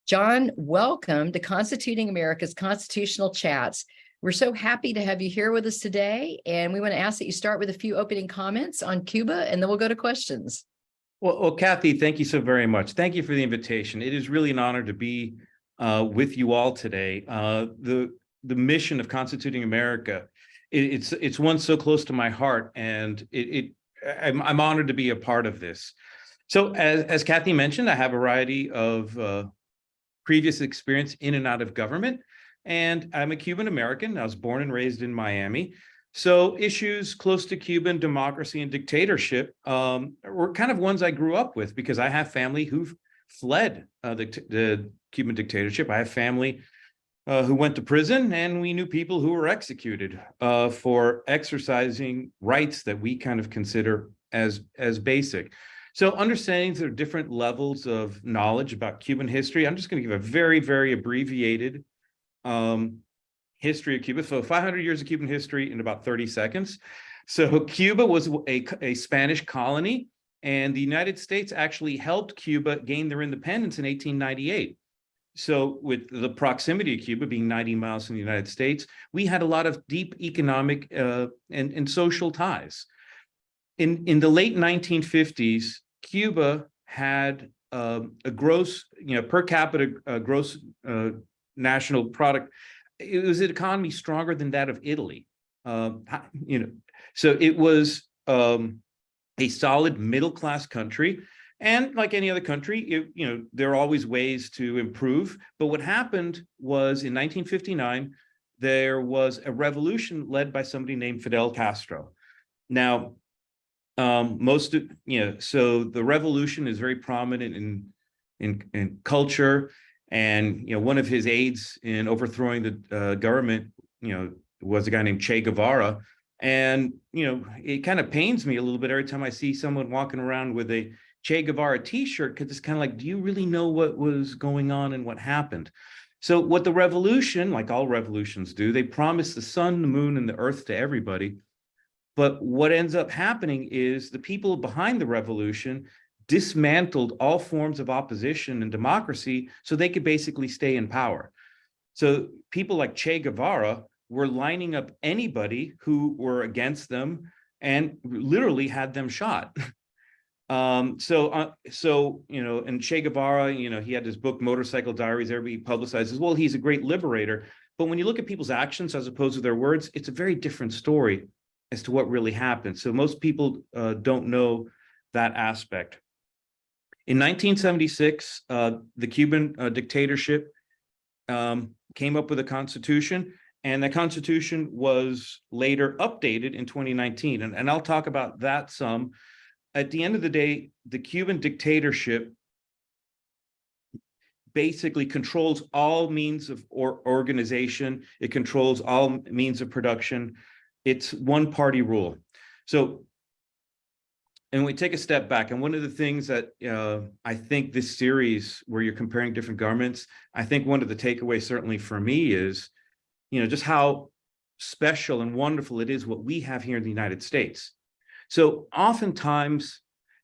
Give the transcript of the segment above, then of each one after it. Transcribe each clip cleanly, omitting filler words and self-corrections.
John, welcome to Constituting America's Constitutional Chats. We're so happy to have you here with us today, and we want to ask that you start with a few opening comments on Cuba, and then we'll go to questions. Well, Kathy, thank you so very much. Thank you for the invitation. It is really an honor to be with you all today. The mission of Constituting America, it's one so close to my heart, and I'm honored to be a part of this. So, as Kathy mentioned, I have a variety of previous experience in and out of government, and I'm a Cuban American. I was born and raised in Miami. So issues close to Cuban democracy and dictatorship were kind of ones I grew up with because I have family who've fled the Cuban dictatorship. I have family who went to prison, and we knew people who were executed for exercising rights that we kind of consider as basic. So understanding there are different levels of knowledge about Cuban history, I'm just going to give a very, very abbreviated history of Cuba. So 500 years of Cuban history in about 30 seconds. So Cuba was a Spanish colony, and the United States actually helped Cuba gain their independence in 1898. So with the proximity of Cuba being 90 miles from the United States, we had a lot of deep economic and social ties. In the late 1950s, Cuba had a gross, per capita gross national product. It was an economy stronger than that of Italy. So it was a solid middle-class country. And like any other country, there are always ways to improve. But what happened was in 1959, there was a revolution led by somebody named Fidel Castro. Now, so the revolution is very prominent in culture. And, one of his aides in overthrowing the government, was a guy named Che Guevara. And, it kind of pains me a little bit every time I see someone walking around with a Che Guevara t-shirt, because it's kind of like, do you really know what was going on and what happened? So what the revolution, like all revolutions do, they promise the sun, the moon, and the earth to everybody. But what ends up happening is the people behind the revolution dismantled all forms of opposition and democracy so they could basically stay in power. So people like Che Guevara were lining up anybody who were against them and literally had them shot. And Che Guevara, he had his book, Motorcycle Diaries, everybody publicizes, well, he's a great liberator. But when you look at people's actions as opposed to their words, it's a very different story as to what really happened. So most people don't know that aspect. In 1976, the Cuban dictatorship came up with a constitution, and the constitution was later updated in 2019. And I'll talk about that some. At the end of the day, the Cuban dictatorship basically controls all means of organization. It controls all means of production. It's one-party rule. So, and we take a step back, and one of the things that I think this series where you're comparing different governments, I think one of the takeaways certainly for me is, just how special and wonderful it is what we have here in the United States. So oftentimes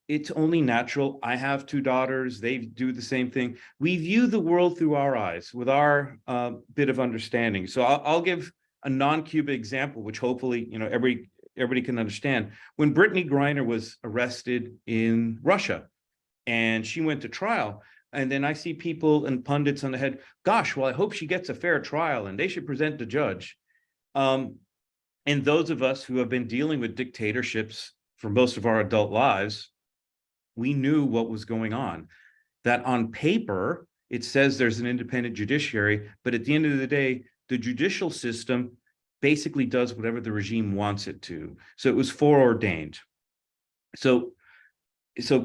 it's only natural. I have two daughters, they do the same thing. We view the world through our eyes with our bit of understanding. So I'll give a non-Cuba example, which hopefully, everybody can understand. When Brittany Griner was arrested in Russia and she went to trial, and then I see people and pundits on the head, gosh, well, I hope she gets a fair trial and they should present the judge. And those of us who have been dealing with dictatorships for most of our adult lives, we knew what was going on. That on paper, it says there's an independent judiciary, but at the end of the day, the judicial system basically does whatever the regime wants it to. So it was foreordained. So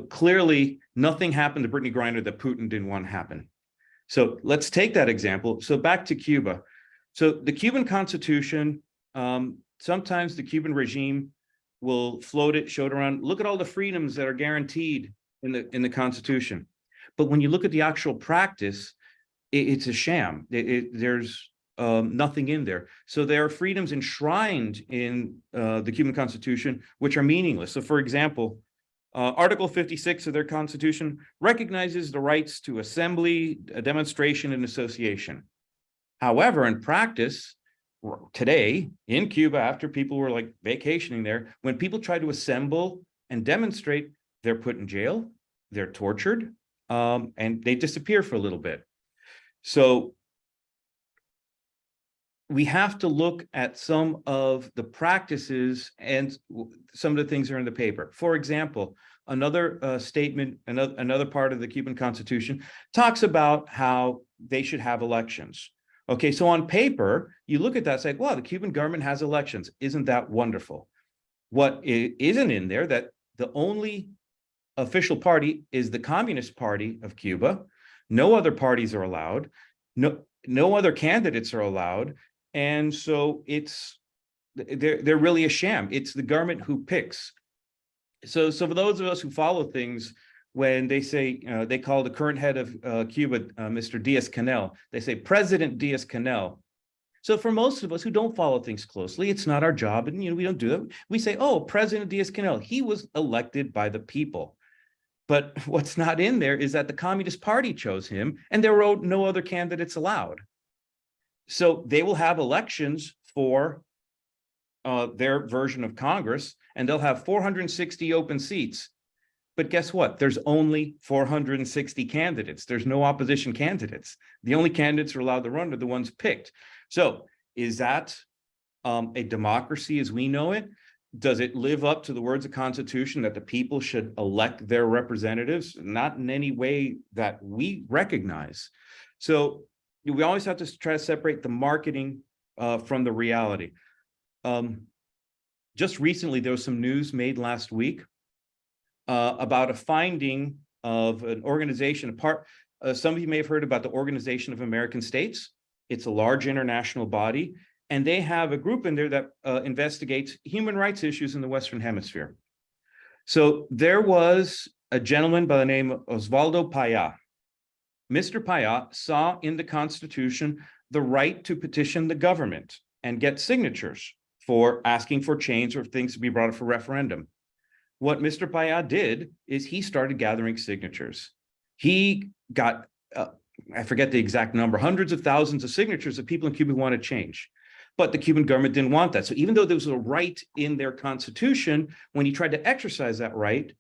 clearly nothing happened to Brittany Griner that Putin didn't want to happen. So let's take that example. So back to Cuba. So the Cuban Constitution, sometimes the Cuban regime will float it, show it around. Look at all the freedoms that are guaranteed in the Constitution. But when you look at the actual practice, it's a sham. There's nothing in there. So there are freedoms enshrined in the Cuban Constitution, which are meaningless. So for example, Article 56 of their constitution recognizes the rights to assembly, demonstration, and association. However, in practice, today in Cuba, after people were like vacationing there, when people try to assemble and demonstrate, they're put in jail, they're tortured, and they disappear for a little bit. So we have to look at some of the practices and some of the things that are in the paper. For example, another statement, another part of the Cuban Constitution talks about how they should have elections. Okay, so on paper, you look at that, say, well, the Cuban government has elections. Isn't that wonderful? What isn't in there, that the only official party is the Communist Party of Cuba. No other parties are allowed. No other candidates are allowed. And so they're really a sham. It's the government who picks. So for those of us who follow things, when they say, they call the current head of Cuba, Mr. Diaz-Canel, they say President Diaz-Canel. So for most of us who don't follow things closely, it's not our job, and we don't do that. We say, oh, President Diaz-Canel, he was elected by the people. But what's not in there is that the Communist Party chose him, and there were no other candidates allowed. So they will have elections for their version of Congress, and they'll have 460 open seats. But guess what? There's only 460 candidates. There's no opposition candidates. The only candidates who are allowed to run are the ones picked. So is that a democracy as we know it? Does it live up to the words of the Constitution that the people should elect their representatives? Not in any way that we recognize. So we always have to try to separate the marketing from the reality. Just recently, there was some news made last week about a finding of an organization. Some of you may have heard about the Organization of American States. It's a large international body, and they have a group in there that investigates human rights issues in the Western Hemisphere. So there was a gentleman by the name of Osvaldo Paya. Mr. Paya saw in the Constitution the right to petition the government and get signatures for asking for change or things to be brought up for referendum. What Mr. Paya did is he started gathering signatures. He got, I forget the exact number, hundreds of thousands of signatures of people in Cuba who wanted change. But the Cuban government didn't want that. So even though there was a right in their constitution, when he tried to exercise that right,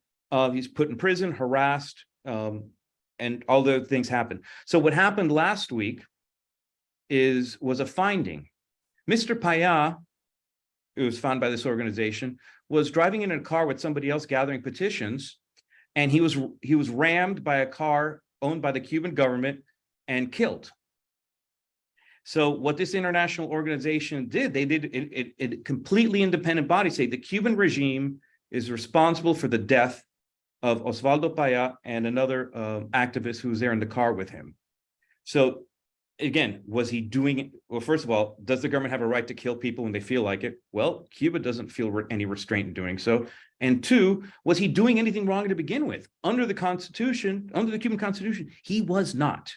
he's put in prison, harassed, and all the things happened. So what happened last week was a finding. Mr. Paya, who was found by this organization, was driving in a car with somebody else gathering petitions, and he was rammed by a car owned by the Cuban government and killed. So what this international organization did, they did a completely independent body say the Cuban regime is responsible for the death of Osvaldo Paya and another activist who was there in the car with him. So again, was he doing it? Well, first of all, does the government have a right to kill people when they feel like it? Well, Cuba doesn't feel any restraint in doing so. And two, was he doing anything wrong to begin with? Under the Constitution, under the Cuban Constitution, he was not.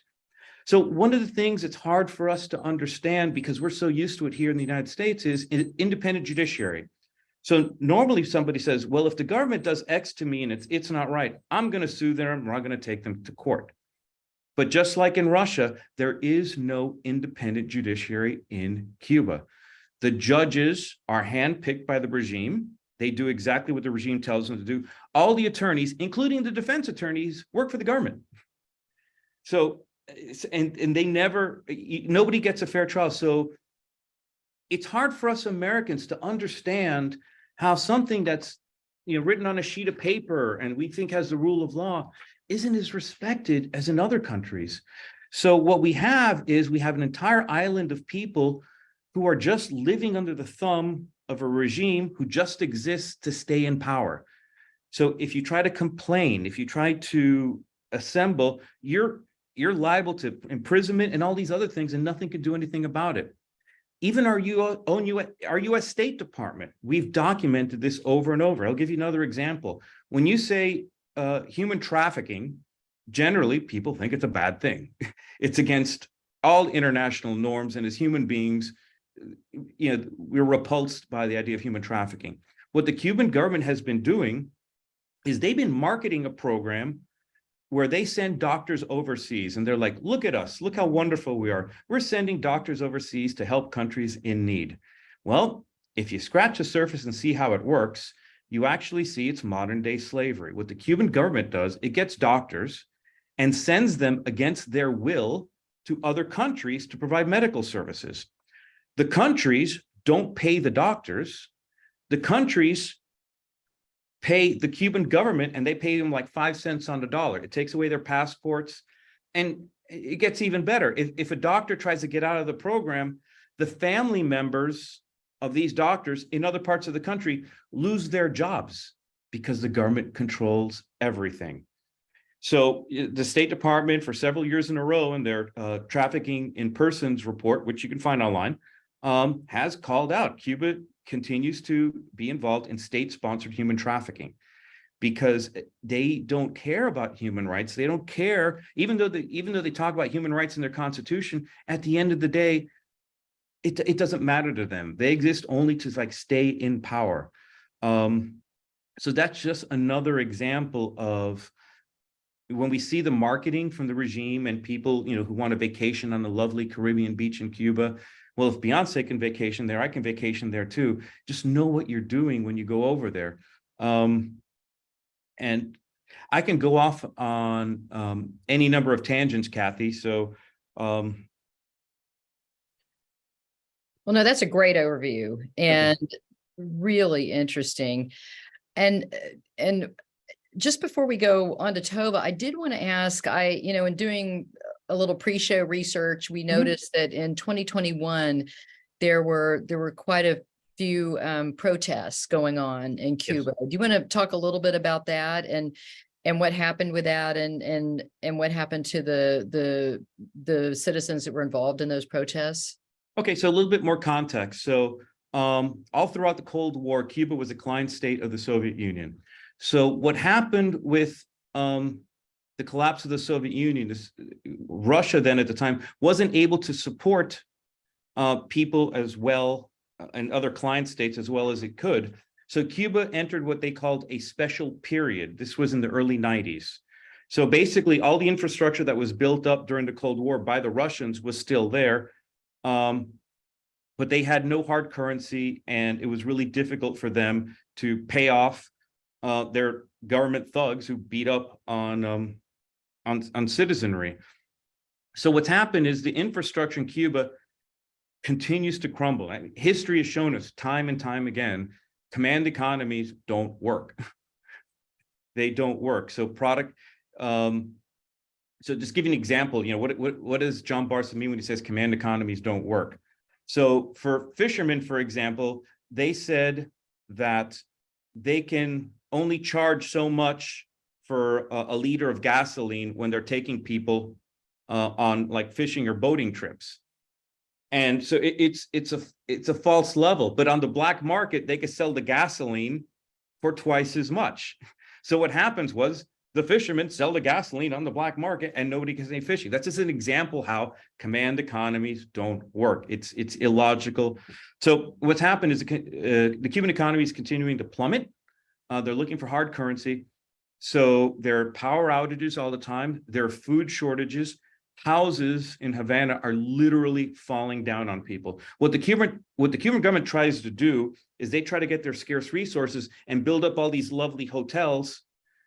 So one of the things that's hard for us to understand, because we're so used to it here in the United States, is independent judiciary. So normally somebody says, well, if the government does X to me and it's not right, I'm going to sue them or I'm going to take them to court. But just like in Russia, there is no independent judiciary in Cuba. The judges are handpicked by the regime. They do exactly what the regime tells them to do. All the attorneys, including the defense attorneys, work for the government. So, and they nobody gets a fair trial. So it's hard for us Americans to understand how something that's written on a sheet of paper and we think has the rule of law isn't as respected as in other countries. So what we have is we have an entire island of people who are just living under the thumb of a regime who just exists to stay in power. So if you try to complain, if you try to assemble, you're liable to imprisonment and all these other things, and nothing can do anything about it. Even our U.S. State Department, we've documented this over and over. I'll give you another example. When you say human trafficking, generally people think it's a bad thing. It's against all international norms, and as human beings, we're repulsed by the idea of human trafficking. What the Cuban government has been doing is they've been marketing a program where they send doctors overseas, and they're like, look at us, look how wonderful we are. We're sending doctors overseas to help countries in need. Well, if you scratch the surface and see how it works, you actually see it's modern day slavery. What the Cuban government does, it gets doctors and sends them against their will to other countries to provide medical services. The countries don't pay the doctors. The countries pay the Cuban government, and they pay them like 5 cents on the dollar. It takes away their passports, and it gets even better. If a doctor tries to get out of the program, the family members of these doctors in other parts of the country lose their jobs because the government controls everything. So the State Department, for several years in a row, in their trafficking in persons report, which you can find online, has called out Cuba continues to be involved in state-sponsored human trafficking because they don't care about human rights. They don't care, even though they talk about human rights in their constitution, at the end of the day, it doesn't matter to them. They exist only to like stay in power. So that's just another example of when we see the marketing from the regime and people, who want a vacation on the lovely Caribbean beach in Cuba. Well, if Beyonce can vacation there, I can vacation there too. Just know what you're doing when you go over there. And I can go off on any number of tangents, Kathy. So, well, no, that's a great overview and really interesting. And just before we go on to Tova, I did want to ask, in doing a little pre-show research, we noticed that in 2021, there were quite a few protests going on in Cuba. Yes. Do you want to talk a little bit about that and what happened with that and what happened to the citizens that were involved in those protests? Okay, so a little bit more context. So all throughout the Cold War, Cuba was a client state of the Soviet Union. So what happened with the collapse of the Soviet Union, Russia then at the time wasn't able to support people as well and other client states as well as it could. So Cuba entered what they called a special period. This was in the early 90s. So basically all the infrastructure that was built up during the Cold War by the Russians was still there, but they had no hard currency, and it was really difficult for them to pay off their government thugs who beat up on citizenry. So what's happened is the infrastructure in Cuba continues to crumble. I mean, history has shown us time and time again, command economies don't work. They don't work. So so just give you an example, what does John Barsa mean when he says command economies don't work? So for fishermen, for example, they said that they can only charge so much for a liter of gasoline when they're taking people on like fishing or boating trips. And so it's a false level, but on the black market, they could sell the gasoline for twice as much. So what happens was the fishermen sell the gasoline on the black market and nobody gets any fishing. That's just an example how command economies don't work. It's illogical. So what's happened is the Cuban economy is continuing to plummet. They're looking for hard currency. So there are power outages all the time. There are food shortages. Houses in Havana are literally falling down on people. What the Cuban government tries to do is they try to get their scarce resources and build up all these lovely hotels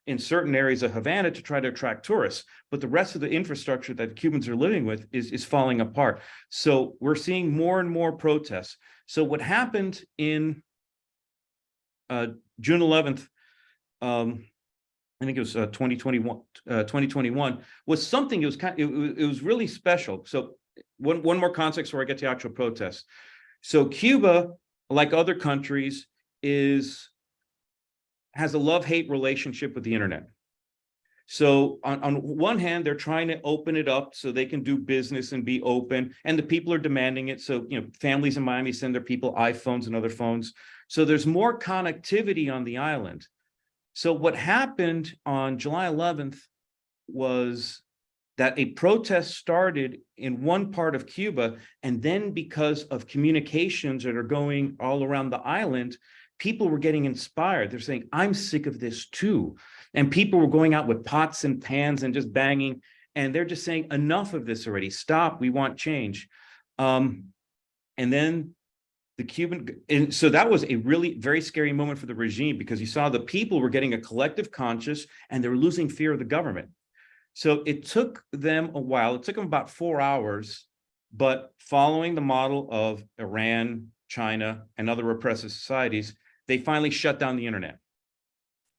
in certain areas of Havana to try to attract tourists. But the rest of the infrastructure that Cubans are living with is falling apart. So we're seeing more and more protests. So what happened in June 11th, I think it was 2021 was something. It was it was really special. So one more context before I get to actual protests. So Cuba, like other countries, has a love-hate relationship with the internet. So on one hand, they're trying to open it up so they can do business and be open, and the people are demanding it. So families in Miami send their people iPhones and other phones. So there's more connectivity on the island. So what happened on July 11th was that a protest started in one part of Cuba, and then because of communications that are going all around the island, people were getting inspired. They're saying, I'm sick of this too. And people were going out with pots and pans and just banging. And they're just saying, enough of this already. Stop. We want change. And then and so that was a really very scary moment for the regime, because you saw the people were getting a collective conscience and they were losing fear of the government. So it took them a while. It took them about 4 hours, but following the model of Iran, China, and other repressive societies, they finally shut down the internet.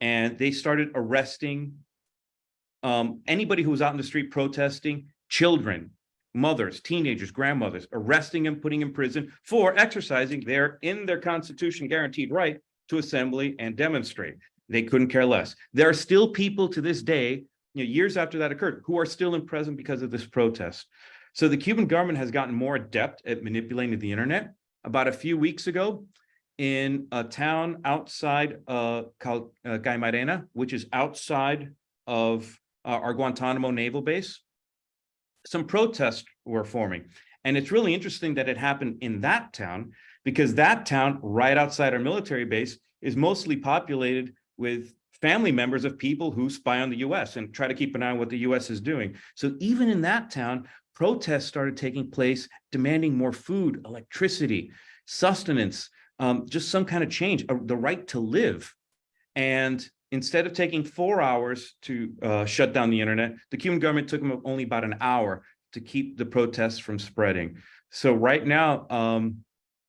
And they started arresting anybody who was out in the street protesting, children, mothers, teenagers, grandmothers, arresting them, putting in prison for exercising in their Constitution guaranteed right to assembly and demonstrate. They couldn't care less. There are still people to this day, years after that occurred, who are still in prison because of this protest. So the Cuban government has gotten more adept at manipulating the internet. About a few weeks ago, in a town outside called Guaymarena, which is outside of our Guantanamo naval base, some protests were forming. And it's really interesting that it happened in that town, because that town right outside our military base is mostly populated with family members of people who spy on the US and try to keep an eye on what the US is doing. So even in that town, protests started taking place, demanding more food, electricity, sustenance, just some kind of change, the right to live. And instead of taking 4 hours to shut down the internet, the Cuban government took them only about an hour to keep the protests from spreading. So right now,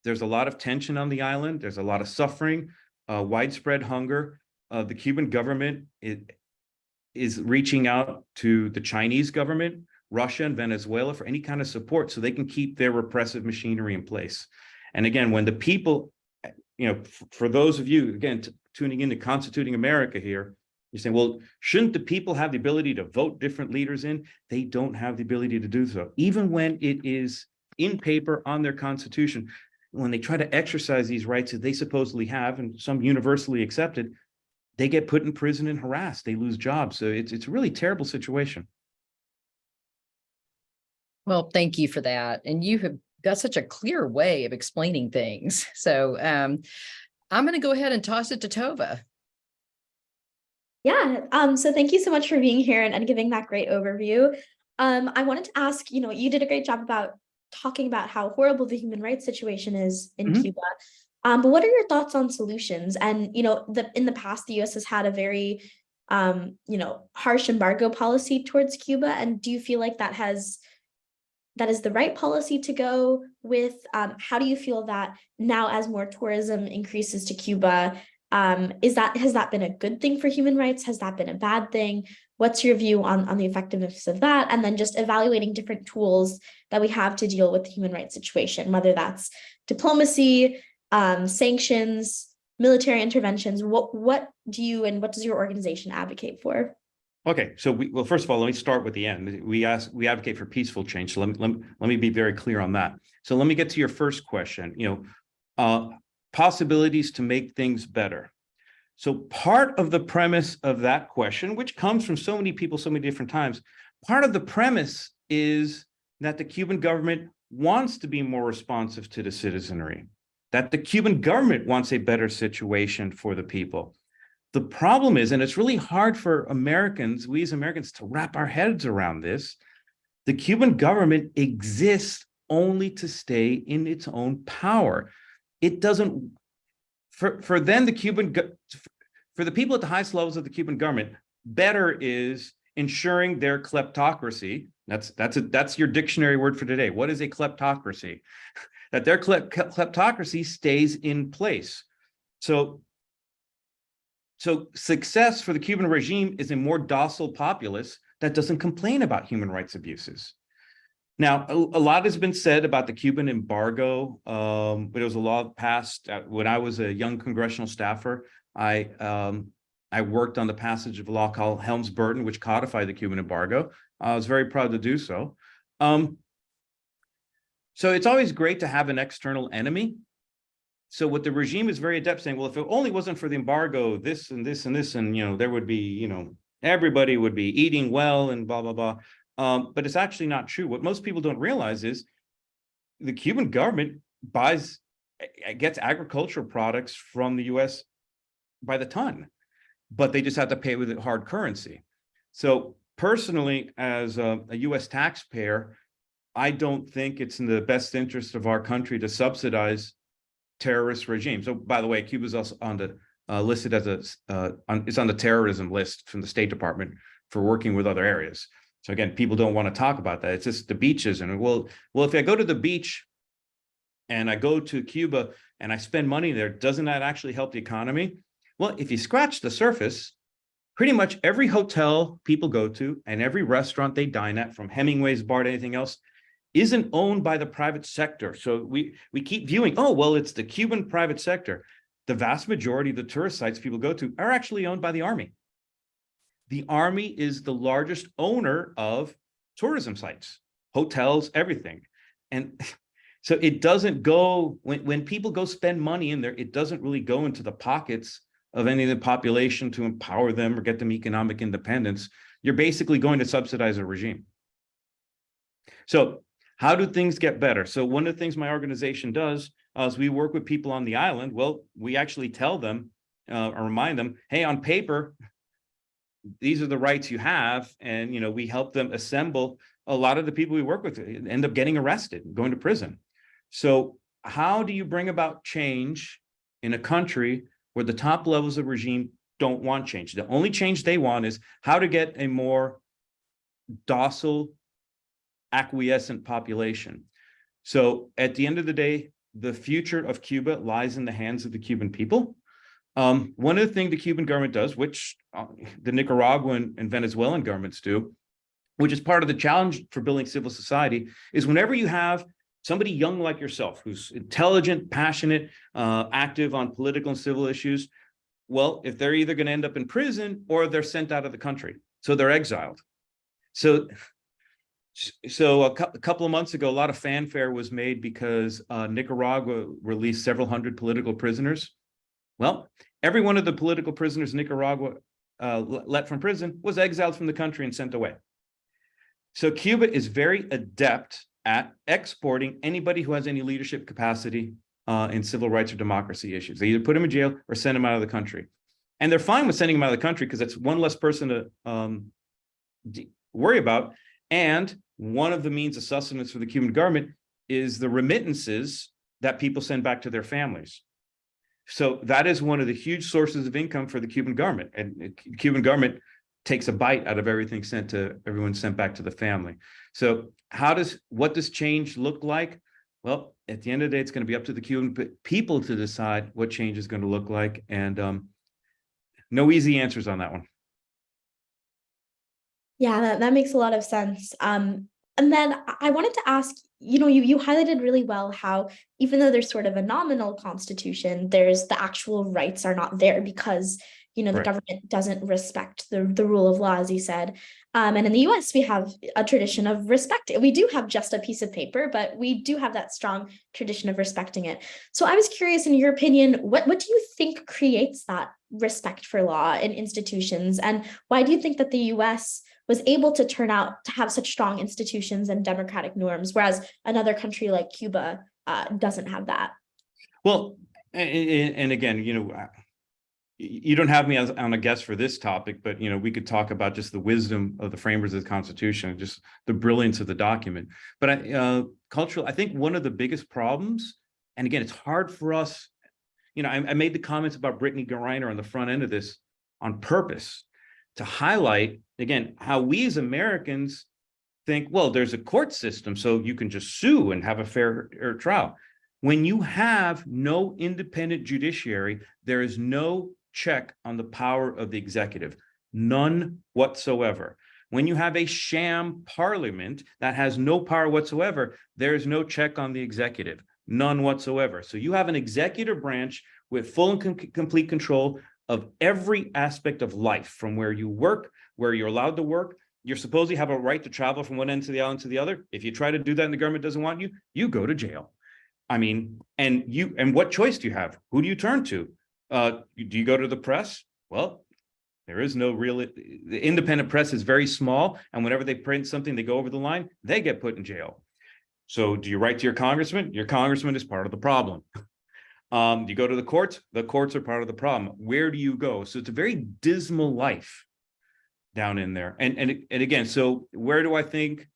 there's a lot of tension on the island. There's a lot of suffering, widespread hunger. The Cuban government is reaching out to the Chinese government, Russia, and Venezuela for any kind of support so they can keep their repressive machinery in place. And again, when the people, for those of you, again, tuning into Constituting America here, you're saying, well, shouldn't the people have the ability to vote different leaders in? They don't have the ability to do so. Even when it is in paper on their Constitution, when they try to exercise these rights that they supposedly have, and some universally accepted, they get put in prison and harassed. They lose jobs. So it's a really terrible situation. Well, thank you for that. And you have got such a clear way of explaining things. So I'm going to go ahead and toss it to Tova. Yeah, so thank you so much for being here and giving that great overview. I wanted to ask, you did a great job about talking about how horrible the human rights situation is in Cuba. But what are your thoughts on solutions? And, in the past, the US has had a very, harsh embargo policy towards Cuba. And do you feel like that is the right policy to go with? How do you feel that now, as more tourism increases to Cuba, has that been a good thing for human rights? Has that been a bad thing? What's your view on the effectiveness of that? And then just evaluating different tools that we have to deal with the human rights situation, whether that's diplomacy, sanctions, military interventions. What do you and what does your organization advocate for? Okay, so well, first of all, let me start with the end. We advocate for peaceful change. So let me be very clear on that. So let me get to your first question. Possibilities to make things better. So part of the premise of that question, which comes from so many people, so many different times, part of the premise is that the Cuban government wants to be more responsive to the citizenry, that the Cuban government wants a better situation for the people. The problem is, and it's really hard for Americans, we as Americans, to wrap our heads around this, the Cuban government exists only to stay in its own power. It doesn't, for then for the people at the highest levels of the Cuban government, better is ensuring their kleptocracy. That's your dictionary word for today. What is a kleptocracy? That their kleptocracy stays in place. So success for the Cuban regime is a more docile populace that doesn't complain about human rights abuses. Now, a lot has been said about the Cuban embargo, but it was a law passed when I was a young congressional staffer. I worked on the passage of a law called Helms-Burton, which codified the Cuban embargo. I was very proud to do so. So it's always great to have an external enemy. So what the regime is very adept saying, well, if it only wasn't for the embargo, this and this and this, and there would be, everybody would be eating well and blah, blah, blah. But it's actually not true. What most people don't realize is the Cuban government buys gets agricultural products from the US by the ton, but they just have to pay with it hard currency. So personally, as a US taxpayer, I don't think it's in the best interest of our country to subsidize terrorist regimes. So by the way, Cuba's also on the listed as it's on the terrorism list from the State Department for working with other areas. So again, people don't want to talk about that. It's just the beaches. And well, if I go to the beach and I go to Cuba and I spend money there, doesn't that actually help the economy? Well, if you scratch the surface, pretty much every hotel people go to and every restaurant they dine at, from Hemingway's bar to anything else, isn't owned by the private sector. So we keep viewing, oh, well, it's the Cuban private sector. The vast majority of the tourist sites people go to are actually owned by the Army. The Army is the largest owner of tourism sites, hotels, everything. And so it doesn't go, when people go spend money in there, it doesn't really go into the pockets of any of the population to empower them or get them economic independence. You're basically going to subsidize a regime. So how do things get better? So one of the things my organization does is we work with people on the island. Well, we actually tell them or remind them, hey, on paper, these are the rights you have. And, you know, we help them assemble. A lot of the people we work with end up getting arrested, going to prison. So how do you bring about change in a country where the top levels of regime don't want change? The only change they want is how to get a more docile, acquiescent population. So at the end of the day, the future of Cuba lies in the hands of the Cuban people. One of the things the Cuban government does, which the Nicaraguan and Venezuelan governments do, which is part of the challenge for building civil society, is whenever you have somebody young like yourself, who's intelligent, passionate, active on political and civil issues, well, if they're either going to end up in prison or they're sent out of the country, so they're exiled. So a couple of months ago, a lot of fanfare was made because Nicaragua released several hundred political prisoners. Well, every one of the political prisoners Nicaragua let from prison was exiled from the country and sent away. So Cuba is very adept at exporting anybody who has any leadership capacity in civil rights or democracy issues. They either put them in jail or send them out of the country. And they're fine with sending them out of the country because it's one less person to worry about. And one of the means of sustenance for the Cuban government is the remittances that people send back to their families. So that is one of the huge sources of income for the Cuban government. And the Cuban government takes a bite out of everything everyone sent back to the family. So what does change look like? Well, at the end of the day, it's going to be up to the Cuban people to decide what change is going to look like. And no easy answers on that one. Yeah, that makes a lot of sense. And then I wanted to ask, you highlighted really well how even though there's sort of a nominal constitution, there's the actual rights are not there because, the Right. government doesn't respect the rule of law, as you said. And in the US, we have a tradition of respect. We do have just a piece of paper, but we do have that strong tradition of respecting it. So I was curious, in your opinion, what do you think creates that respect for law and institutions? And why do you think that the US was able to turn out to have such strong institutions and democratic norms, whereas another country like Cuba doesn't have that? Well, and again, you don't have me on a guest for this topic, but we could talk about just the wisdom of the framers of the Constitution and just the brilliance of the document. But I think one of the biggest problems, and again, it's hard for us. I made the comments about Brittany Griner on the front end of this on purpose to highlight again how we as Americans think, well, there's a court system, so you can just sue and have a fair trial. When you have no independent judiciary, there is no check on the power of the executive, none whatsoever. When you have a sham parliament that has no power whatsoever, there is no check on the executive, none whatsoever. So you have an executive branch with full and complete control of every aspect of life, from where you work, where you're allowed to work. You're supposed to have a right to travel from one end of the island to the other. If you try to do that and the government doesn't want you, you go to jail. I mean, and what choice do you have? Who do you turn to? Do you go to the press? Well, there is no real, the independent press is very small. And whenever they print something, they go over the line, they get put in jail. So do you write to your congressman? Your congressman is part of the problem. You go to the courts are part of the problem. Where do you go? So it's a very dismal life down in there. And again, so where do I think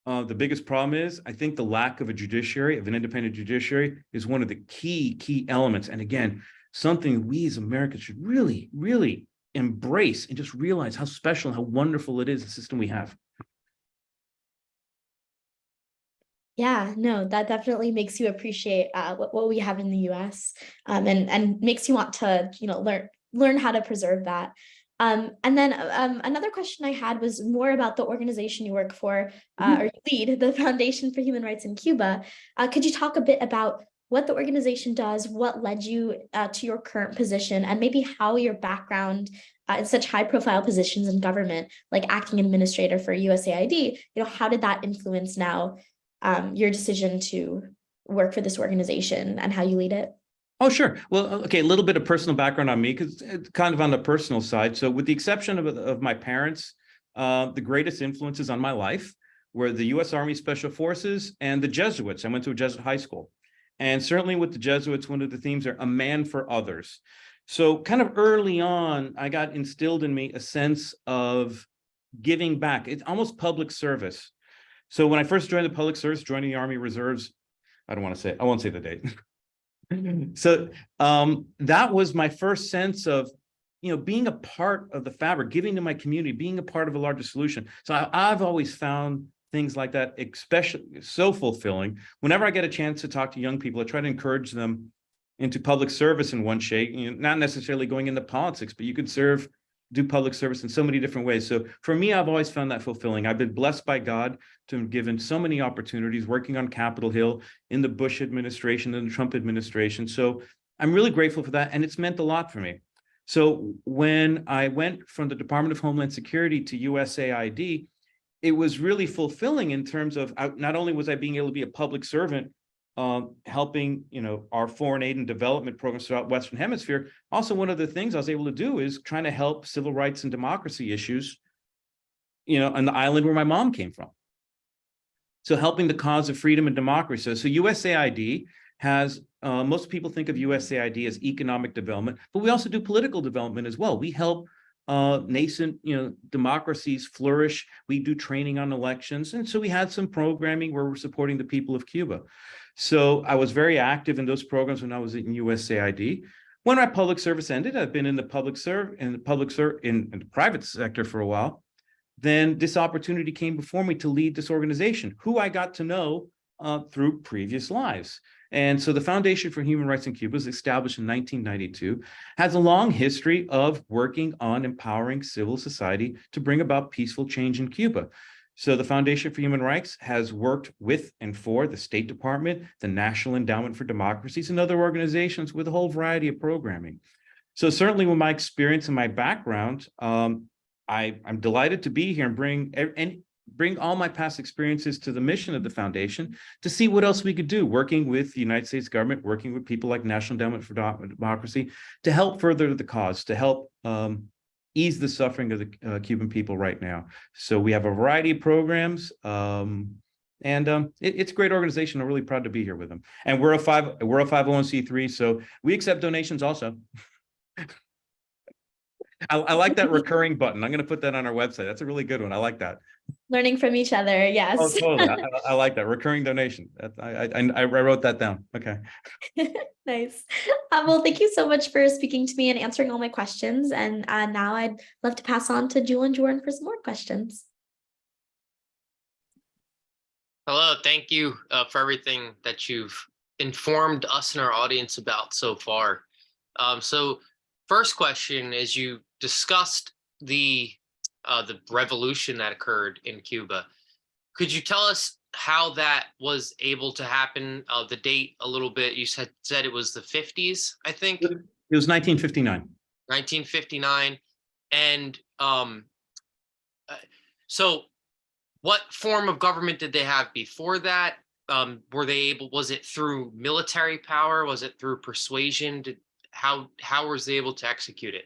the biggest problem is? I think the lack of a judiciary, of an independent judiciary, is one of the key elements. And again, something we as Americans should really, really embrace and just realize how special, how wonderful it is, the system we have. Yeah, no, that definitely makes you appreciate what we have in the US, and makes you want to, learn how to preserve that. And then another question I had was more about the organization you work for, or you lead, the Foundation for Human Rights in Cuba. Could you talk a bit about what the organization does, what led you to your current position, and maybe how your background in such high-profile positions in government, like acting administrator for USAID, how did that influence now your decision to work for this organization and how you lead it? Oh, sure. Well, okay, a little bit of personal background on me, because it's kind of on the personal side. So with the exception of my parents, the greatest influences on my life were the U.S. Army Special Forces and the Jesuits. I went to a Jesuit high school. And certainly with the Jesuits, one of the themes are a man for others. So kind of early on, I got instilled in me a sense of giving back. It's almost public service. So when I first joined the public service, joining the Army Reserves, I won't say the date. So that was my first sense of, being a part of the fabric, giving to my community, being a part of a larger solution. So I've always found things like that especially so fulfilling. Whenever I get a chance to talk to young people, I try to encourage them into public service in one shape, not necessarily going into politics, but you could do public service in so many different ways. So for me, I've always found that fulfilling. I've been blessed by God to have given so many opportunities working on Capitol Hill in the Bush administration and the Trump administration. So I'm really grateful for that. And it's meant a lot for me. So when I went from the Department of Homeland Security to USAID, it was really fulfilling in terms of not only was I being able to be a public servant, helping, our foreign aid and development programs throughout Western Hemisphere. Also, one of the things I was able to do is trying to help civil rights and democracy issues, on the island where my mom came from. So helping the cause of freedom and democracy. So USAID has, most people think of USAID as economic development, but we also do political development as well. We help nascent, democracies flourish. We do training on elections. And so we had some programming where we're supporting the people of Cuba. So I was very active in those programs when I was in USAID. When my public service ended, I've been in the in the private sector for a while. Then this opportunity came before me to lead this organization, who I got to know through previous lives. And so the Foundation for Human Rights in Cuba was established in 1992, has a long history of working on empowering civil society to bring about peaceful change in Cuba. So the Foundation for Human Rights has worked with and for the State Department, the National Endowment for Democracies, and other organizations with a whole variety of programming. So certainly with my experience and my background, I'm delighted to be here and bring all my past experiences to the mission of the foundation to see what else we could do, working with the United States government, working with people like National Endowment for Democracy to help further the cause, to help ease the suffering of the Cuban people right now. So we have a variety of programs, and it's a great organization. I'm really proud to be here with them. And we're a 501c3, so we accept donations also. I like that recurring button. I'm going to put that on our website. That's a really good one. I like that. Learning from each other, yes. Oh, totally. I like that recurring donation. I wrote that down. Okay. Nice. Well, thank you so much for speaking to me and answering all my questions. And now I'd love to pass on to Jewel and Jordan for some more questions. Hello, thank you for everything that you've informed us and our audience about so far. So first question is, you discussed the revolution that occurred in Cuba. Could you tell us how that was able to happen? The date a little bit. You said it was the 50s, I think. It was 1959. 1959. And so what form of government did they have before that? Were they able, was it through military power? Was it through persuasion? How was they able to execute it?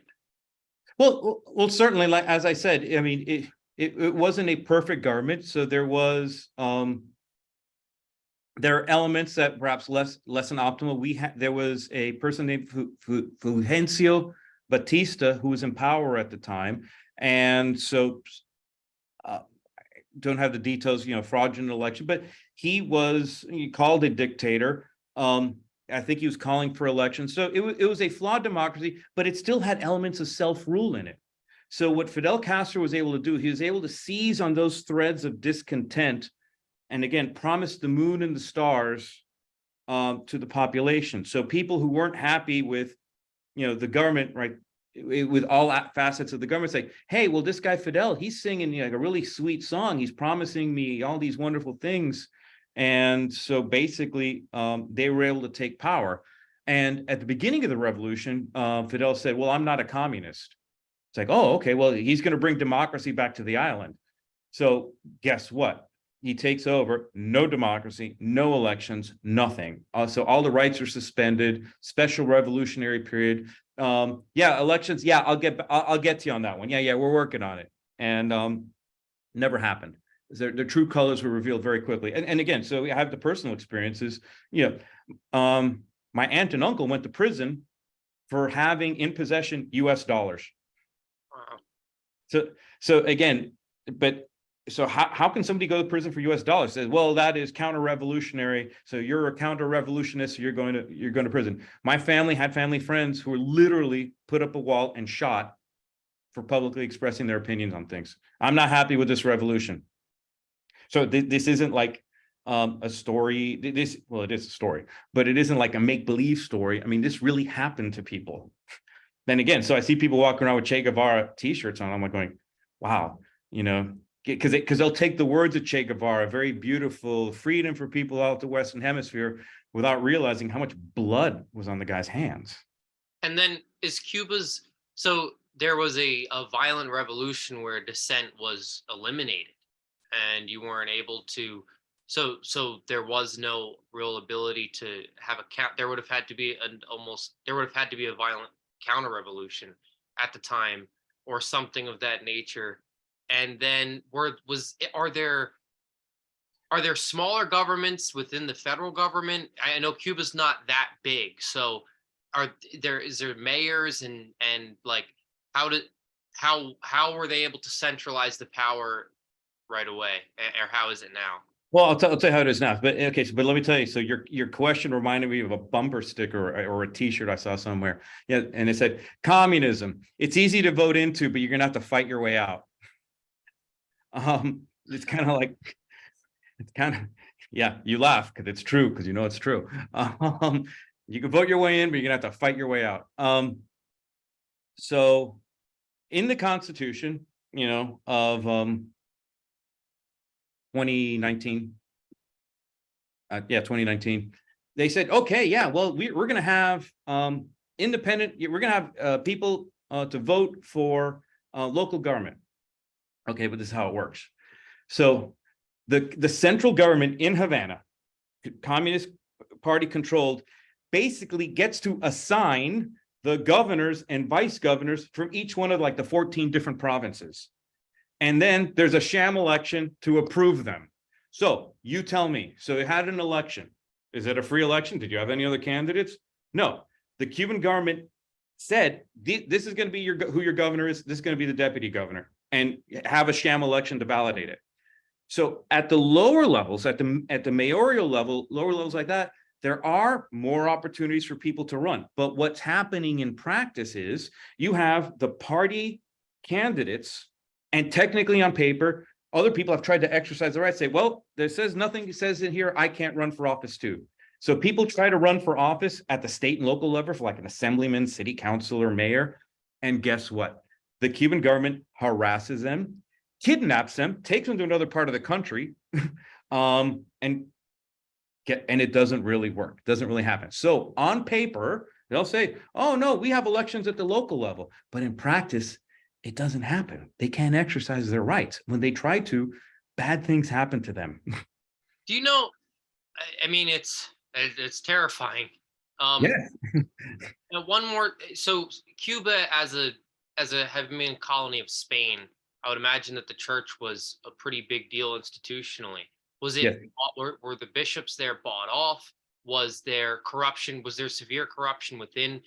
Well, certainly, like as I said, I mean, it wasn't a perfect government, so there was there are elements that perhaps less than optimal. There was a person named Fulgencio Batista who was in power at the time, and so don't have the details, fraudulent election, but he called a dictator. I think he was calling for elections. So it was a flawed democracy, but it still had elements of self-rule in it. So what Fidel Castro was able to do, he was able to seize on those threads of discontent, and again, promise the moon and the stars to the population. So people who weren't happy with, the government, right, with all facets of the government, say, hey, well, this guy Fidel, he's singing like a really sweet song. He's promising me all these wonderful things. And so basically, they were able to take power. And at the beginning of the revolution, Fidel said, well, I'm not a communist. It's like, oh, okay, well, he's going to bring democracy back to the island. So guess what? He takes over, no democracy, no elections, nothing. So all the rights are suspended, special revolutionary period. Elections. Yeah, I'll get to you on that one. Yeah, we're working on it. And never happened. Their true colors were revealed very quickly. And again, so I have the personal experiences. My aunt and uncle went to prison for having in possession US dollars. Wow. So again, but so how can somebody go to prison for US dollars? Says, well, that is counter-revolutionary. So you're a counter-revolutionist, so you're going to prison. My family had family friends who were literally put up a wall and shot for publicly expressing their opinions on things. I'm not happy with this revolution. So this isn't like a story. It is a story, but it isn't like a make-believe story. I mean, this really happened to people. Then again, so I see people walking around with Che Guevara t-shirts on. I'm like going, wow, because they'll take the words of Che Guevara, very beautiful freedom for people out the Western Hemisphere, without realizing how much blood was on the guy's hands. And then so there was a violent revolution where dissent was eliminated and you weren't able to, so there was no real ability to have there would have had to be a violent counter-revolution at the time or something of that nature. And then are there smaller governments within the federal government? I know Cuba's not that big, so is there mayors and like how were they able to centralize the power right away, or how is it now? Well, I'll tell you how it is now. But okay, but let me tell you. So your question reminded me of a bumper sticker or a T-shirt I saw somewhere. Yeah, and it said, "Communism. It's easy to vote into, but you're gonna have to fight your way out." It's kind of yeah. You laugh because it's true, because it's true. You can vote your way in, but you're gonna have to fight your way out. So in the Constitution, of 2019. 2019. They said, okay, yeah, well, we're going to have independent, we're going to have people to vote for local government. Okay, but this is how it works. So the central government in Havana, Communist Party controlled, basically gets to assign the governors and vice governors from each one of like the 14 different provinces. And then there's a sham election to approve them. So you tell me, so you had an election. Is it a free election? Did you have any other candidates? No. The Cuban government said, this is going to be who your governor is. This is going to be the deputy governor, and have a sham election to validate it. So at the lower levels, at the mayoral level, lower levels like that, there are more opportunities for people to run. But what's happening in practice is you have the party candidates, and technically on paper, other people have tried to exercise the right, say, well, there says nothing says in here, I can't run for office too. So people try to run for office at the state and local level for like an assemblyman, city councilor, mayor. And guess what? The Cuban government harasses them, kidnaps them, takes them to another part of the country, and it doesn't really work, doesn't really happen. So on paper, they'll say, oh no, we have elections at the local level, but in practice, it doesn't happen. They can't exercise their rights. When they try to, bad things happen to them. Do you know, I mean, it's terrifying. Yeah. One more, so Cuba as a having colony of Spain, I would imagine that the church was a pretty big deal institutionally. Was it, Yes. were the bishops there bought off? Was there corruption? Was there severe corruption within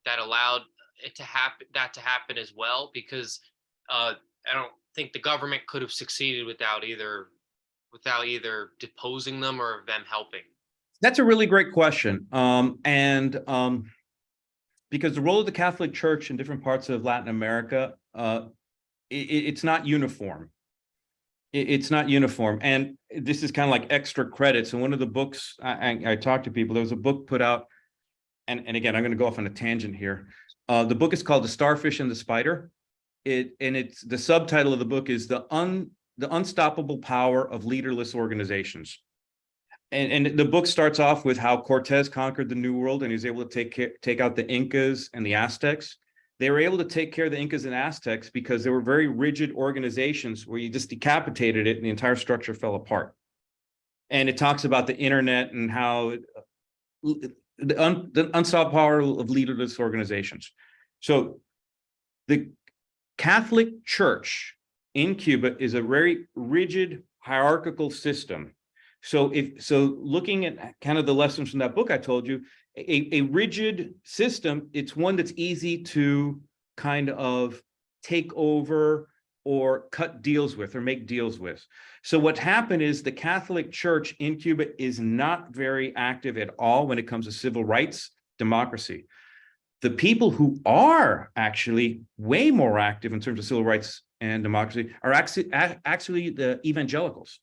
that allowed it to happen, that to happen as well? Because I don't think the government could have succeeded without either deposing them or them helping. That's a really great question. Because the role of the Catholic Church in different parts of Latin America, it's not uniform. It's not uniform. And this is kind of like extra credits. And one of the books I talked to people, there was a book put out, and again, I'm going to go off on a tangent here. The book is called The Starfish and the Spider. It's the subtitle of the book is the Unstoppable Power of Leaderless Organizations. And the book starts off with how Cortez conquered the New World and he was able to take out the Incas and the Aztecs. They were able to take care of the Incas and Aztecs because they were very rigid organizations where you just decapitated it and the entire structure fell apart. And it talks about the internet and how the unstoppable power of leaderless organizations. So the Catholic Church in Cuba is a very rigid hierarchical system. So looking at kind of the lessons from that book I told you, a rigid system, it's one that's easy to kind of take over or cut deals with or make deals with. So what happened is the Catholic Church in Cuba is not very active at all when it comes to civil rights, democracy. The people who are actually way more active in terms of civil rights and democracy are actually the evangelicals.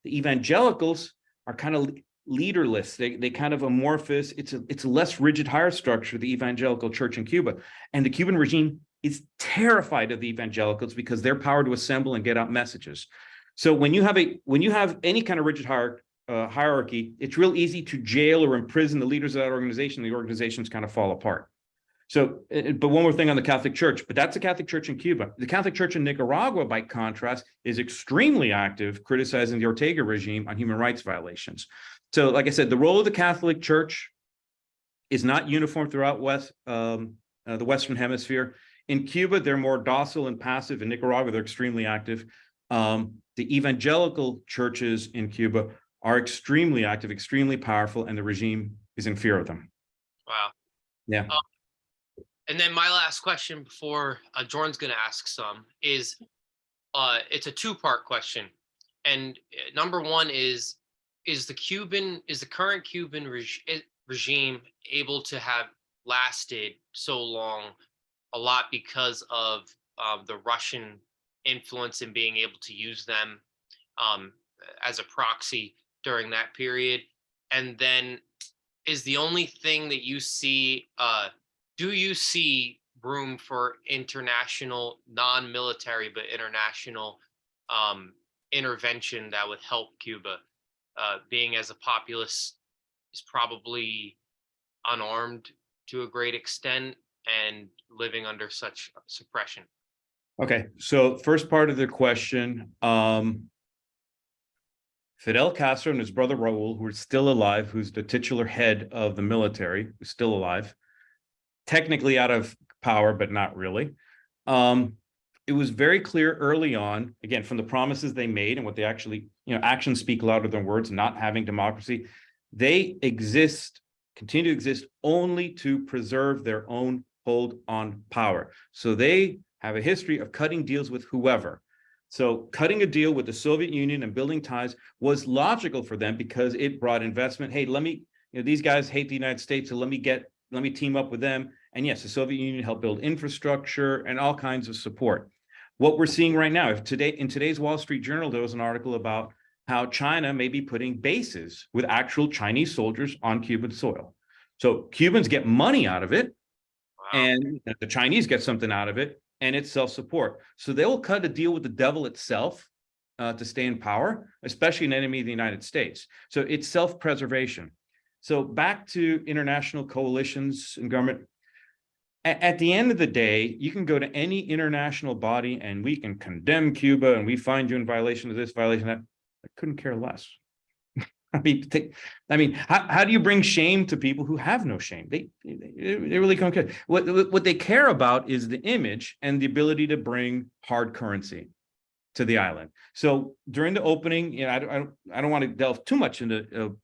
The evangelicals are kind of leaderless. They kind of amorphous. It's a less rigid hierarchical structure, the evangelical church in Cuba. And the Cuban regime is terrified of the evangelicals because their power to assemble and get out messages. So when you have any kind of rigid hierarchy, it's real easy to jail or imprison the leaders of that organization. The organizations kind of fall apart. So, but one more thing on the Catholic Church, but that's the Catholic Church in Cuba. The Catholic Church in Nicaragua, by contrast, is extremely active, criticizing the Ortega regime on human rights violations. So, like I said, the role of the Catholic Church is not uniform throughout the Western Hemisphere. In Cuba, they're more docile and passive. In Nicaragua, they're extremely active. The evangelical churches in Cuba are extremely active, extremely powerful, and the regime is in fear of them. Wow. Yeah. And then my last question before Jordan's going to ask some is, it's a two-part question. And number one is the current Cuban regime able to have lasted so long a lot because of the Russian influence and being able to use them as a proxy during that period? And then is the only thing that you see, do you see room for international, non-military, but international intervention that would help Cuba, being as a populace is probably unarmed to a great extent and living under such suppression? Okay, so first part of the question, Fidel Castro and his brother Raul, who are still alive, who's the titular head of the military, who's still alive, technically out of power, but not really. It was very clear early on, again, from the promises they made and what they actually, actions speak louder than words, not having democracy. They continue to exist only to preserve their own hold on power. So they have a history of cutting deals with whoever. So cutting a deal with the Soviet Union and building ties was logical for them because it brought investment. Hey, these guys hate the United States, so let me team up with them. And yes, the Soviet Union helped build infrastructure and all kinds of support. What we're seeing right now, in today's Wall Street Journal, there was an article about how China may be putting bases with actual Chinese soldiers on Cuban soil. So Cubans get money out of it, and the Chinese get something out of it, and it's self-support. So they will cut a deal with the devil itself to stay in power, especially an enemy of the United States. So it's self-preservation. So back to international coalitions and government. At the end of the day, you can go to any international body and we can condemn Cuba and we find you in violation of this, violation of that. I couldn't care less. How do you bring shame to people who have no shame? They really don't care. What they care about is the image and the ability to bring hard currency. to the island. So during the opening, you know, I don't want to delve too much into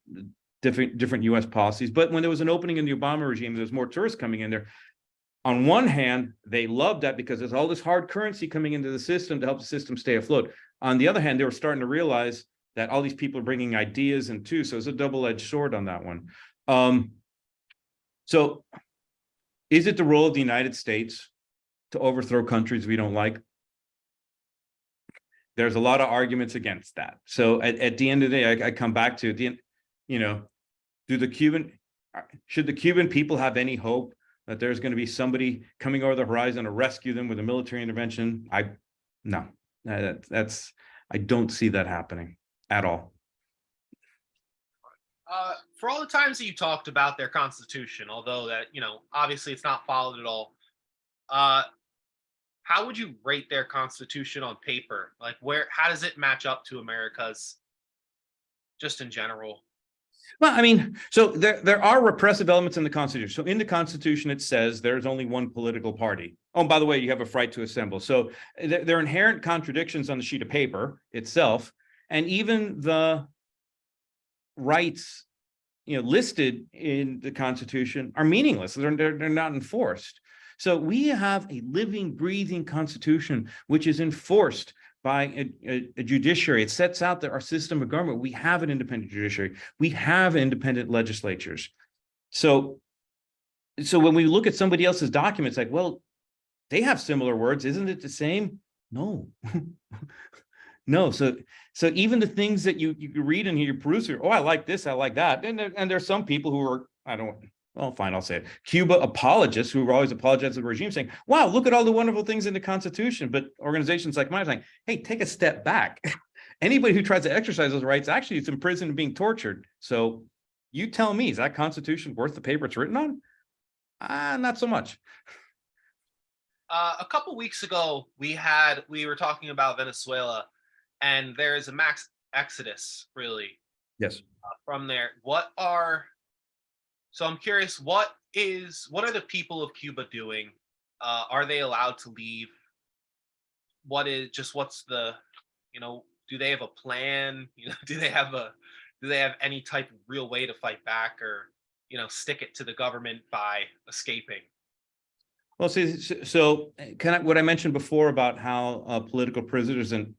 different U.S. policies, but when there was an opening in the Obama regime, there was more tourists coming in there. On one hand, they loved that because there's all this hard currency coming into the system to help the system stay afloat. On the other hand, they were starting to realize that all these people are bringing ideas in too. So it's a double-edged sword on that one. So is it the role of the United States to overthrow countries we don't like? There's a lot of arguments against that. So at the end of the day, I come back to the end, you know, should the Cuban people have any hope that there's going to be somebody coming over the horizon to rescue them with a military intervention? No, I don't see that happening at all. For all the times that you talked about their constitution, although that, you know, obviously it's not followed at all, how would you rate their constitution on paper? Like, how does it match up to America's, just in general? Well, I mean, so there are repressive elements in the Constitution. So in the Constitution, it says there's only one political party. Oh, and by the way, you have a right to assemble. So there are inherent contradictions on the sheet of paper itself, and even the rights, you know, listed in the Constitution are meaningless. They're not enforced. So we have a living, breathing Constitution which is enforced by a judiciary. It sets out that our system of government, we have an independent judiciary, we have independent legislatures. So when we look at somebody else's documents, like, well, they have similar words, isn't it the same? No. No. So even the things that you read in here, you peruse here, oh, I like this, I like that. And there's some people who are, well, fine, I'll say it, Cuba apologists who are always apologizing to the regime, saying, wow, look at all the wonderful things in the Constitution. But organizations like mine are saying, hey, take a step back. Anybody who tries to exercise those rights actually is in prison and being tortured. So you tell me, is that Constitution worth the paper it's written on? Not so much. A couple weeks ago, we were talking about Venezuela, and there is a mass exodus, really. Yes. From there. So I'm curious, what are the people of Cuba doing? Are they allowed to leave? What's the, you know, do they have a plan? You know, do they have any type of real way to fight back, or, you know, stick it to the government by escaping? Well, see, so kind of what I mentioned before about how political prisoners and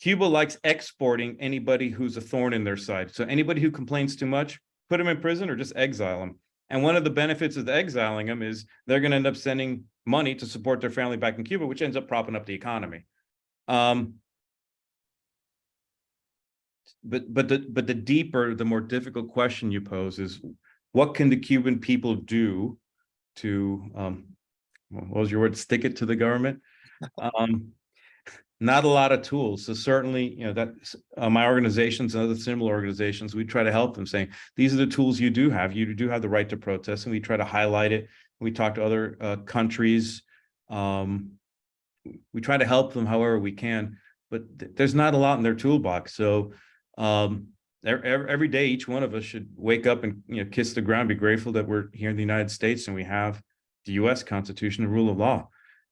Cuba likes exporting anybody who's a thorn in their side. So anybody who complains too much, put them in prison or just exile them. And one of the benefits of exiling them is they're going to end up sending money to support their family back in Cuba, which ends up propping up the economy. But the deeper, the more difficult question you pose is, what can the Cuban people do to, what was your word, stick it to the government? Not a lot of tools. So certainly, you know, that my organizations and other similar organizations, we try to help them, saying, these are the tools you do have. You do have the right to protest, and we try to highlight it. We talk to other countries. We try to help them however we can, but there's not a lot in their toolbox. So every day, each one of us should wake up and, you know, kiss the ground, be grateful that we're here in the United States and we have the U.S. Constitution and rule of law,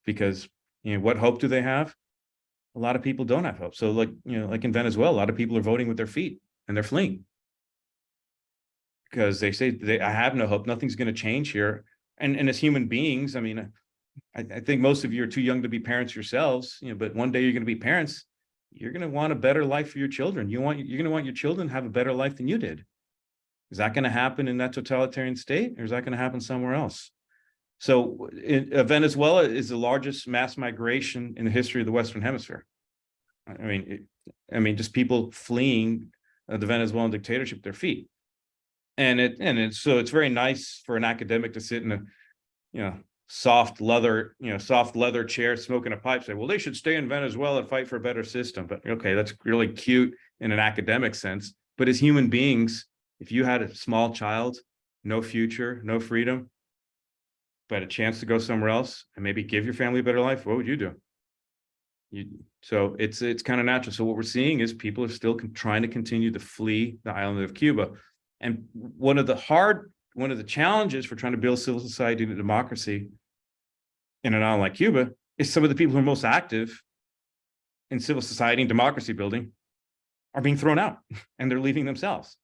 because, you know, what hope do they have? A lot of people don't have hope. So like, you know, like in Venezuela, a lot of people are voting with their feet and they're fleeing because they say I have no hope. Nothing's going to change here. And as human beings, I mean, I think most of you are too young to be parents yourselves, you know, but one day you're going to be parents. You're going to want a better life for your children. You're going to want your children to have a better life than you did. Is that going to happen in that totalitarian state, or is that going to happen somewhere else? So Venezuela is the largest mass migration in the history of the Western Hemisphere. I mean, just people fleeing the Venezuelan dictatorship at their feet. So it's very nice for an academic to sit in a, you know, soft leather chair, smoking a pipe, say, well, they should stay in Venezuela and fight for a better system. But okay, that's really cute in an academic sense. But as human beings, if you had a small child, no future, no freedom, but a chance to go somewhere else and maybe give your family a better life, what would you do? So it's kind of natural. So what we're seeing is people are still trying to continue to flee the island of Cuba. And one of the challenges for trying to build civil society and democracy in an island like Cuba is some of the people who are most active in civil society and democracy building are being thrown out and they're leaving themselves.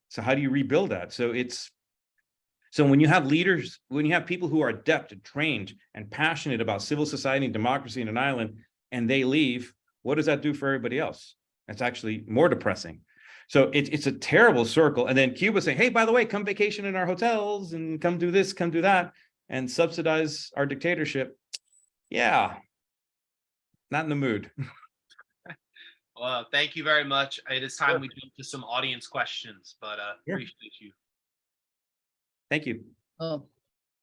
So how do you rebuild that? So when you have leaders, when you have people who are adept and trained and passionate about civil society and democracy in an island, and they leave, what does that do for everybody else? That's actually more depressing. So it's a terrible circle. And then Cuba saying, hey, by the way, come vacation in our hotels and come do this, come do that, and subsidize our dictatorship. Yeah, not in the mood. Well, thank you very much. It is time we jump to some audience questions, but appreciate you. Thank you. Oh,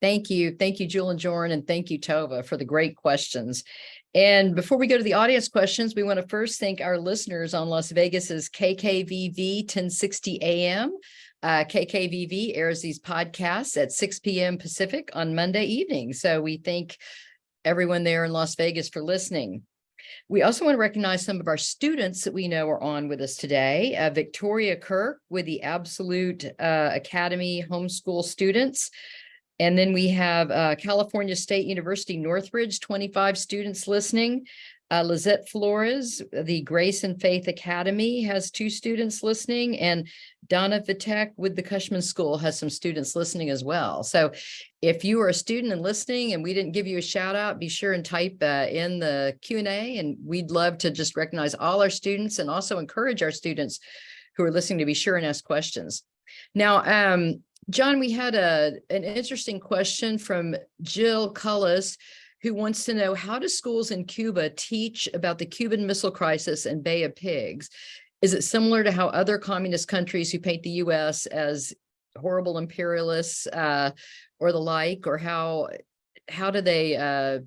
thank you. Thank you, Jewel and Jorn, and thank you, Tova, for the great questions. And before we go to the audience questions, we want to first thank our listeners on Las Vegas's KKVV 1060 AM. KKVV airs these podcasts at 6 p.m. Pacific on Monday evening. So we thank everyone there in Las Vegas for listening. We also want to recognize some of our students that we know are on with us today. Victoria Kirk with the Absolute Academy homeschool students. And then we have California State University Northridge, 25 students listening. Lizette Flores, the Grace and Faith Academy, has 2 students listening. And Donna Vitek with the Cushman School has some students listening as well. So if you are a student and listening and we didn't give you a shout out, be sure and type in the Q&A, and we'd love to just recognize all our students and also encourage our students who are listening to be sure and ask questions. Now, John, we had an interesting question from Jill Cullis, who wants to know, how do schools in Cuba teach about the Cuban Missile Crisis and Bay of Pigs? Is it similar to how other communist countries who paint the U.S. as horrible imperialists or the like, or how do they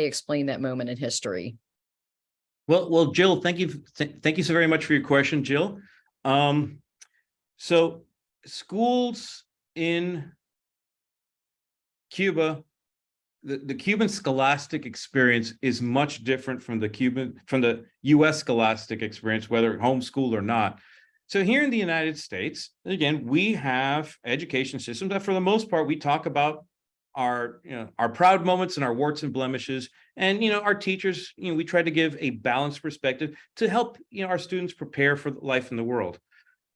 explain that moment in history? Well, Jill, thank you so very much for your question, Jill. So schools in Cuba, the Cuban scholastic experience is much different from the US scholastic experience, whether homeschool or not. So here in the United States, again, we have education systems that for the most part, we talk about our proud moments and our warts and blemishes. And, our teachers, we try to give a balanced perspective to help, our students prepare for life in the world.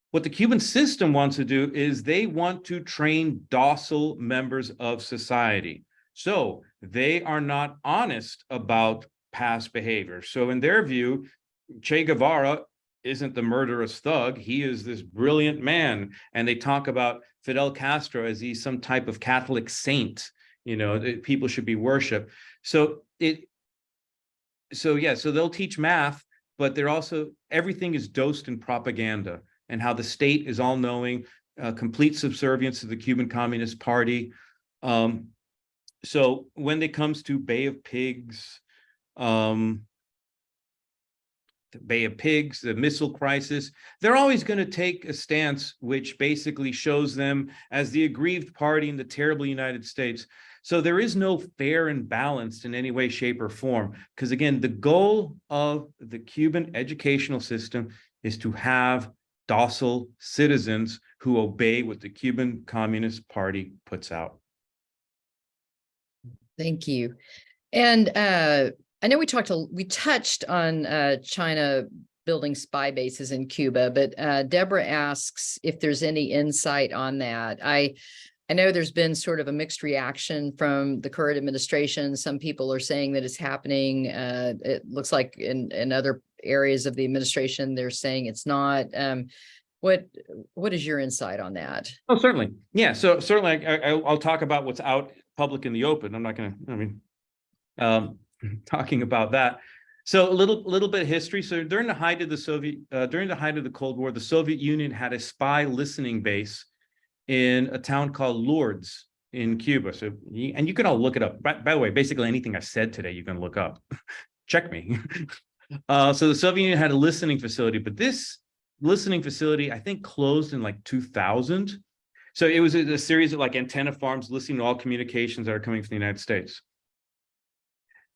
What the Cuban system wants to do is they want to train docile members of society. So they are not honest about past behavior. So in their view, Che Guevara isn't the murderous thug. He is this brilliant man. And they talk about Fidel Castro as he's some type of Catholic saint, that people should be worshiped. So they'll teach math, but they're also, everything is dosed in propaganda and how the state is all knowing, complete subservience to the Cuban Communist Party. So when it comes to Bay of Pigs, the missile crisis, they're always going to take a stance which basically shows them as the aggrieved party in the terrible United States. So there is no fair and balanced in any way, shape, or form. Because again, the goal of the Cuban educational system is to have docile citizens who obey what the Cuban Communist Party puts out. Thank you. And I know we touched on China building spy bases in Cuba, but Deborah asks if there's any insight on that. I know there's been sort of a mixed reaction from the current administration. Some people are saying that it's happening. It looks like in other areas of the administration, they're saying it's not. What is your insight on that? Oh, certainly. Yeah. So certainly I'll talk about what's out public in the open. I'm not going to, talking about that. So a little bit of history. So during the height of the Cold War, the Soviet Union had a spy listening base in a town called Lourdes in Cuba. So, and you can all look it up. By the way, basically anything I said today, you can look up. Check me. So the Soviet Union had a listening facility, but this listening facility, I think, closed in like 2000. So it was a series of like antenna farms listening to all communications that are coming from the United States.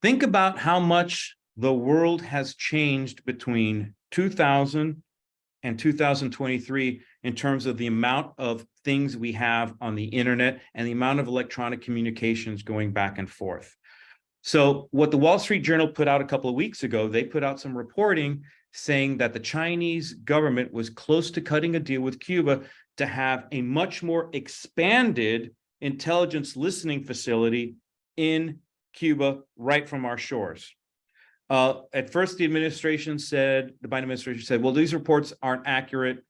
Think about how much the world has changed between 2000 and 2023 in terms of the amount of things we have on the internet and the amount of electronic communications going back and forth. So what the Wall Street Journal put out a couple of weeks ago, they put out some reporting saying that the Chinese government was close to cutting a deal with Cuba to have a much more expanded intelligence listening facility in Cuba, right from our shores. At first, the Biden administration said, well, these reports aren't accurate.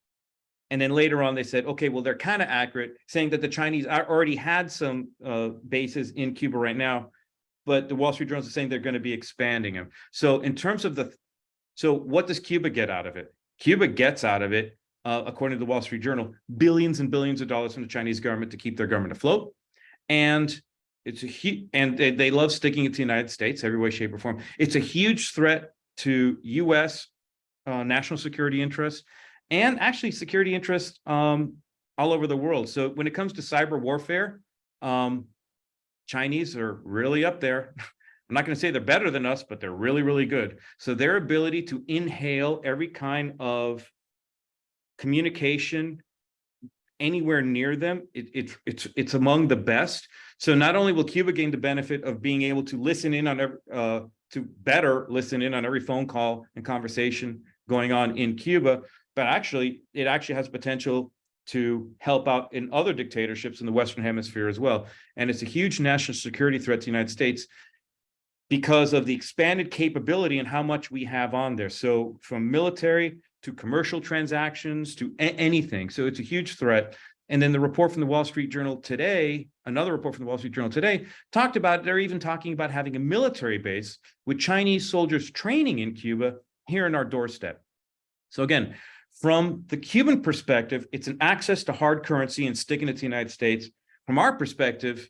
And then later on, they said, okay, well, they're kind of accurate, saying that the Chinese already had some bases in Cuba right now, but the Wall Street Journal is saying they're going to be expanding them. So in terms of so what does Cuba get out of it? Cuba gets out of it, according to the Wall Street Journal, billions and billions of dollars from the Chinese government to keep their government afloat. And it's a huge, and they love sticking it to the United States, every way, shape, or form. It's a huge threat to U.S. National security interests, and actually security interests all over the world. So when it comes to cyber warfare, Chinese are really up there. I'm not going to say they're better than us, but they're really, really good. So their ability to inhale every kind of communication anywhere near them, it's among the best. So not only will Cuba gain the benefit of being able to listen in on listen in on every phone call and conversation going on in Cuba, but it actually has potential to help out in other dictatorships in the Western Hemisphere as well. And it's a huge national security threat to the United States because of the expanded capability and how much we have on there. So from military to commercial transactions to anything. So it's a huge threat. And then the report from the Wall Street Journal today, another report from the Wall Street Journal today, talked about, they're even talking about having a military base with Chinese soldiers training in Cuba here in our doorstep. So again, from the Cuban perspective, it's an access to hard currency and sticking it to the United States. From our perspective,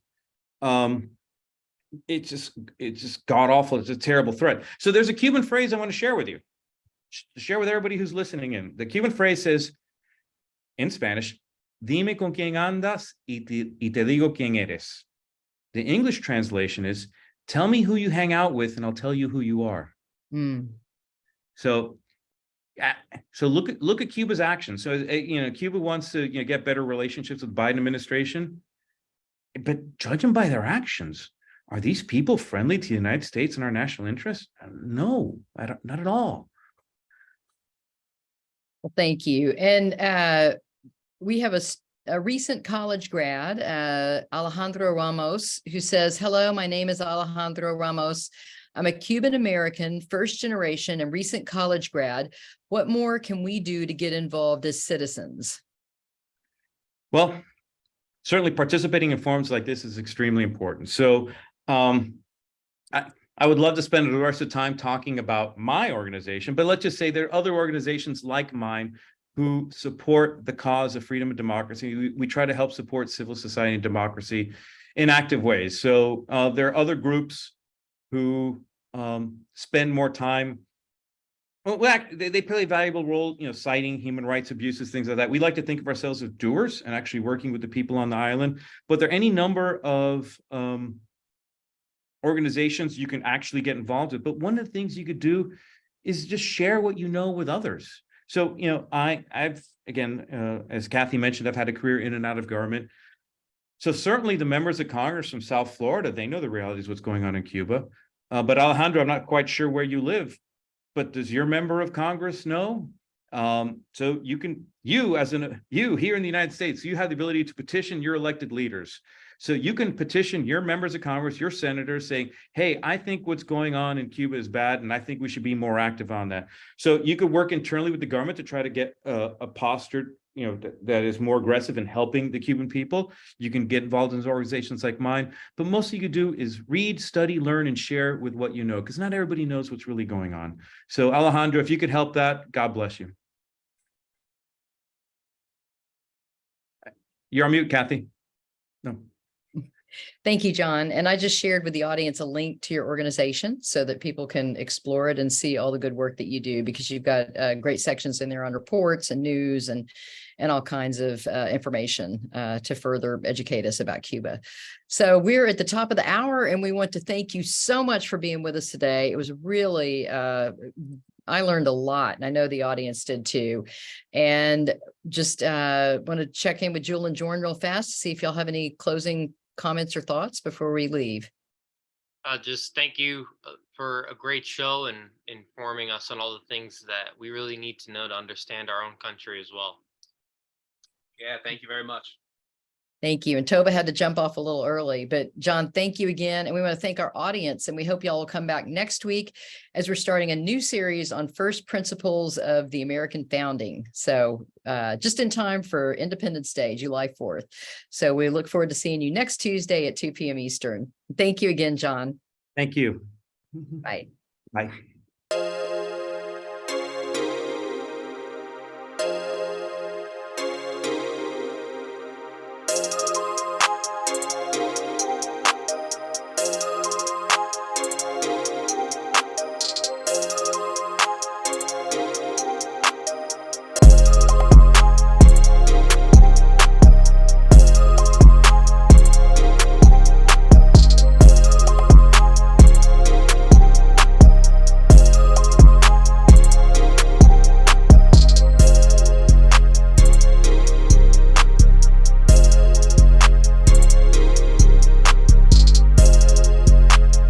it's just god awful. It's a terrible threat. So there's a Cuban phrase I want to share with you, to share with everybody who's listening in. The Cuban phrase says, in Spanish, dime con quién andas y te digo quién eres. The English translation is, tell me who you hang out with and I'll tell you who you are. So look at Cuba's actions. So Cuba wants to get better relationships with the Biden administration, but judge them by their actions. Are these people friendly to the United States and our national interests? No, not at all. Well, thank you. And we have a recent college grad, Alejandro Ramos, who says, hello, my name is Alejandro Ramos. I'm a Cuban American, first generation and recent college grad. What more can we do to get involved as citizens? Well, certainly participating in forums like this is extremely important. So I would love to spend the rest of the time talking about my organization, but let's just say there are other organizations like mine who support the cause of freedom and democracy. We try to help support civil society and democracy in active ways. So there are other groups who spend more time. Well, they play a valuable role, citing human rights abuses, things like that. We like to think of ourselves as doers and actually working with the people on the island. But there are any number of organizations you can actually get involved with. But one of the things you could do is just share what you know with others. So, I've, again, as Kathy mentioned, I've had a career in and out of government. So certainly the members of Congress from South Florida, they know the realities of what's going on in Cuba. But Alejandro, I'm not quite sure where you live, but does your member of Congress know? So you here in the United States, you have the ability to petition your elected leaders. So you can petition your members of Congress, your senators, saying, hey, I think what's going on in Cuba is bad, and I think we should be more active on that. So you could work internally with the government to try to get a posture, that is more aggressive in helping the Cuban people. You can get involved in organizations like mine, but most you could do is read, study, learn, and share with what you know, because not everybody knows what's really going on. So Alejandro, if you could help that, God bless you. You're on mute, Kathy. No. Thank you, John. And I just shared with the audience a link to your organization so that people can explore it and see all the good work that you do, because you've got great sections in there on reports and news and all kinds of information to further educate us about Cuba. So we're at the top of the hour, and we want to thank you so much for being with us today. It was really I learned a lot, and I know the audience did too. And just want to check in with Jewel and Jordan real fast to see if y'all have any closing comments or thoughts before we leave. Just thank you for a great show and informing us on all the things that we really need to know to understand our own country as well. Yeah, thank you very much. Thank you. And Toba had to jump off a little early, but John, thank you again. And we want to thank our audience, and we hope y'all will come back next week as we're starting a new series on first principles of the American founding. So just in time for Independence Day, July 4th. So we look forward to seeing you next Tuesday at 2 p.m. Eastern. Thank you again, John. Thank you. Bye. Bye.